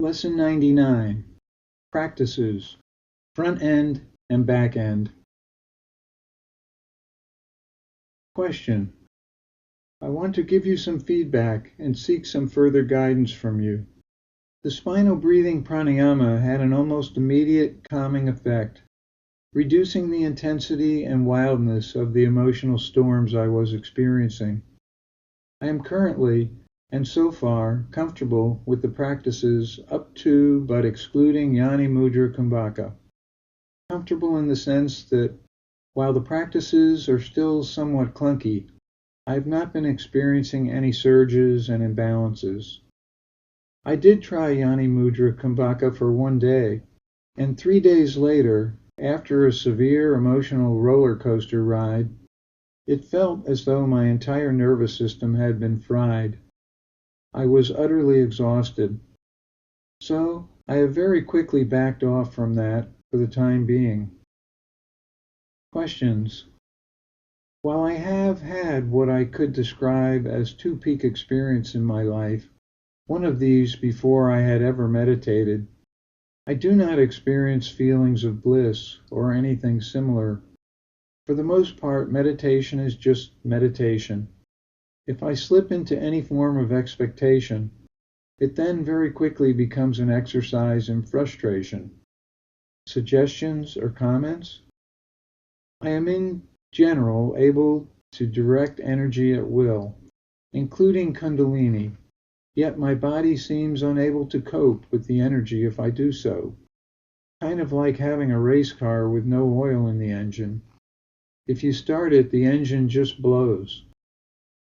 Lesson 99. Practices. Front end and back end. Question. I want to give you some feedback and seek some further guidance from you. The spinal breathing pranayama had an almost immediate calming effect, reducing the intensity and wildness of the emotional storms I was experiencing. I am currently, and so far, comfortable with the practices up to but excluding Yogani Mudra Kumbhaka. Comfortable in the sense that while the practices are still somewhat clunky, I have not been experiencing any surges and imbalances. I did try Yogani Mudra Kumbhaka for one day, and 3 days later, after a severe emotional roller coaster ride, it felt as though my entire nervous system had been fried. I was utterly exhausted. So I have very quickly backed off from that for the time being. Questions. While I have had what I could describe as two peak experiences in my life, one of these before I had ever meditated, I do not experience feelings of bliss or anything similar. For the most part, meditation is just meditation. If I slip into any form of expectation, it then very quickly becomes an exercise in frustration. Suggestions or comments? I am in general able to direct energy at will, including Kundalini, yet my body seems unable to cope with the energy if I do so. Kind of like having a race car with no oil in the engine. If you start it, the engine just blows.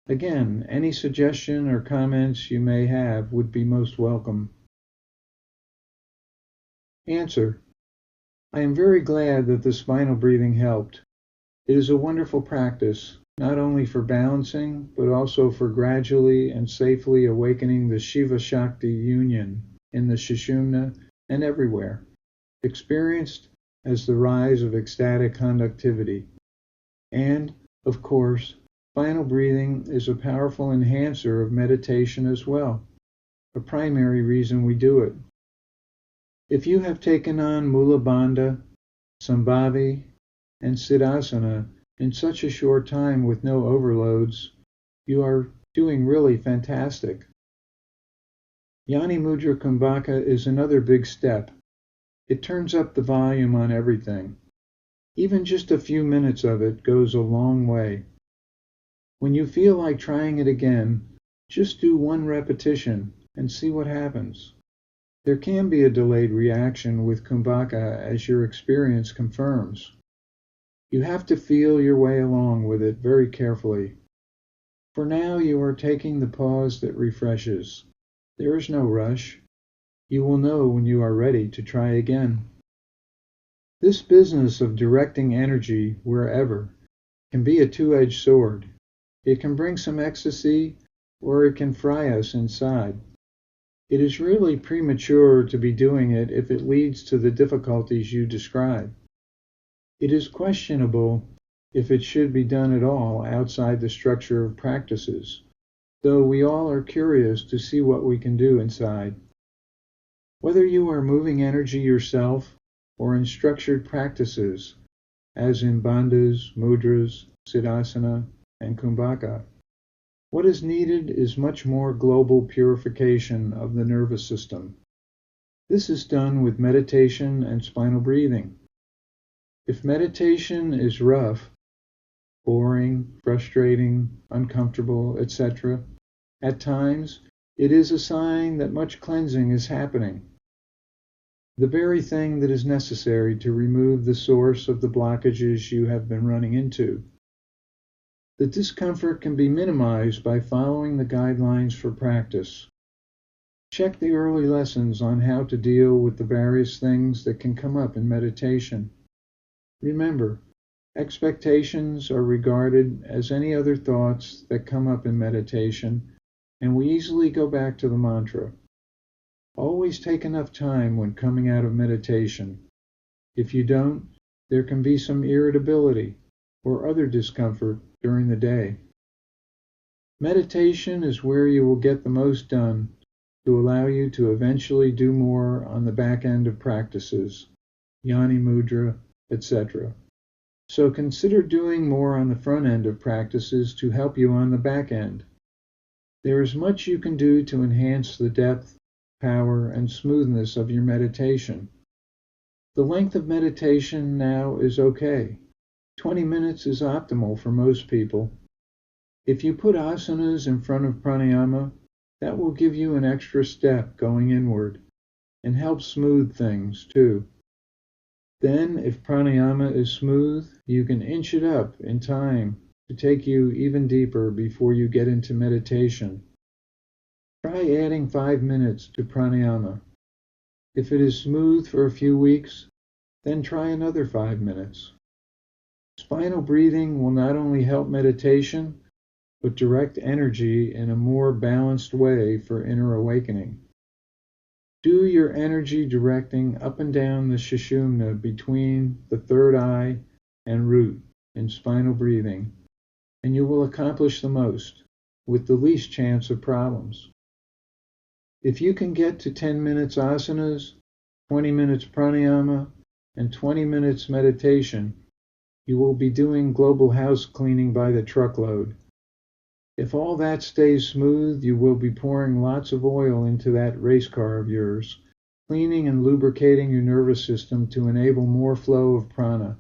Again, any suggestion or comments you may have would be most welcome. Answer. I am very glad that the spinal breathing helped. It is a wonderful practice, not only for balancing, but also for gradually and safely awakening the Shiva-Shakti union in the Sushumna and everywhere, experienced as the rise of ecstatic conductivity. And, of course, spinal breathing is a powerful enhancer of meditation as well, a primary reason we do it. If you have taken on Mula Bandha, Sambhavi, and Siddhasana in such a short time with no overloads, you are doing really fantastic. Yogani Mudra Kumbhaka is another big step. It turns up the volume on everything. Even just a few minutes of it goes a long way. When you feel like trying it again, just do one repetition and see what happens. There can be a delayed reaction with Kumbhaka as your experience confirms. You have to feel your way along with it very carefully. For now, you are taking the pause that refreshes. There is no rush. You will know when you are ready to try again. This business of directing energy wherever can be a two-edged sword. It can bring some ecstasy, or it can fry us inside. It is really premature to be doing it if it leads to the difficulties you describe. It is questionable if it should be done at all outside the structure of practices, though we all are curious to see what we can do inside. Whether you are moving energy yourself or in structured practices, as in bandhas, mudras, siddhasana, and kumbhaka, what is needed is much more global purification of the nervous system. This is done with meditation and spinal breathing. If meditation is rough, boring, frustrating, uncomfortable, etc., at times it is a sign that much cleansing is happening. The very thing that is necessary to remove the source of the blockages you have been running into. The discomfort can be minimized by following the guidelines for practice. Check the early lessons on how to deal with the various things that can come up in meditation. Remember, expectations are regarded as any other thoughts that come up in meditation, and we easily go back to the mantra. Always take enough time when coming out of meditation. If you don't, there can be some irritability or other discomfort during the day. Meditation is where you will get the most done to allow you to eventually do more on the back end of practices, Yogani Mudra, etc. So consider doing more on the front end of practices to help you on the back end. There is much you can do to enhance the depth, power, and smoothness of your meditation. The length of meditation now is okay. 20 minutes is optimal for most people. If you put asanas in front of pranayama, that will give you an extra step going inward and help smooth things too. Then, if pranayama is smooth, you can inch it up in time to take you even deeper before you get into meditation. Try adding 5 minutes to pranayama. If it is smooth for a few weeks, then try another 5 minutes. Spinal breathing will not only help meditation, but direct energy in a more balanced way for inner awakening. Do your energy directing up and down the sushumna between the third eye and root in spinal breathing, and you will accomplish the most, with the least chance of problems. If you can get to 10 minutes asanas, 20 minutes pranayama, and 20 minutes meditation, you will be doing global house cleaning by the truckload. If all that stays smooth, you will be pouring lots of oil into that race car of yours, cleaning and lubricating your nervous system to enable more flow of prana.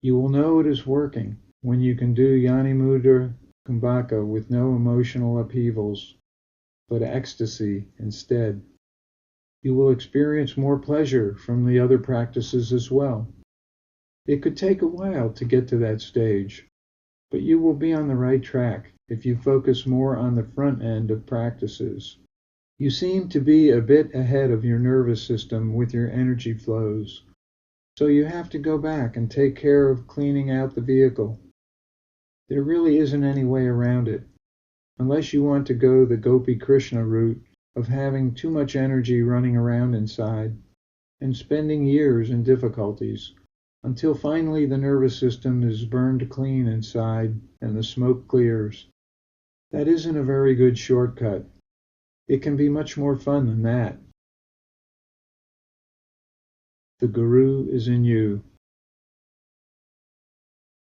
You will know it is working when you can do Yogani Mudra Kumbhaka with no emotional upheavals, but ecstasy instead. You will experience more pleasure from the other practices as well. It could take a while to get to that stage, but you will be on the right track if you focus more on the front end of practices. You seem to be a bit ahead of your nervous system with your energy flows, so you have to go back and take care of cleaning out the vehicle. There really isn't any way around it, unless you want to go the Gopi Krishna route of having too much energy running around inside and spending years in difficulties, until finally the nervous system is burned clean inside and the smoke clears. That isn't a very good shortcut. It can be much more fun than that. The Guru is in you.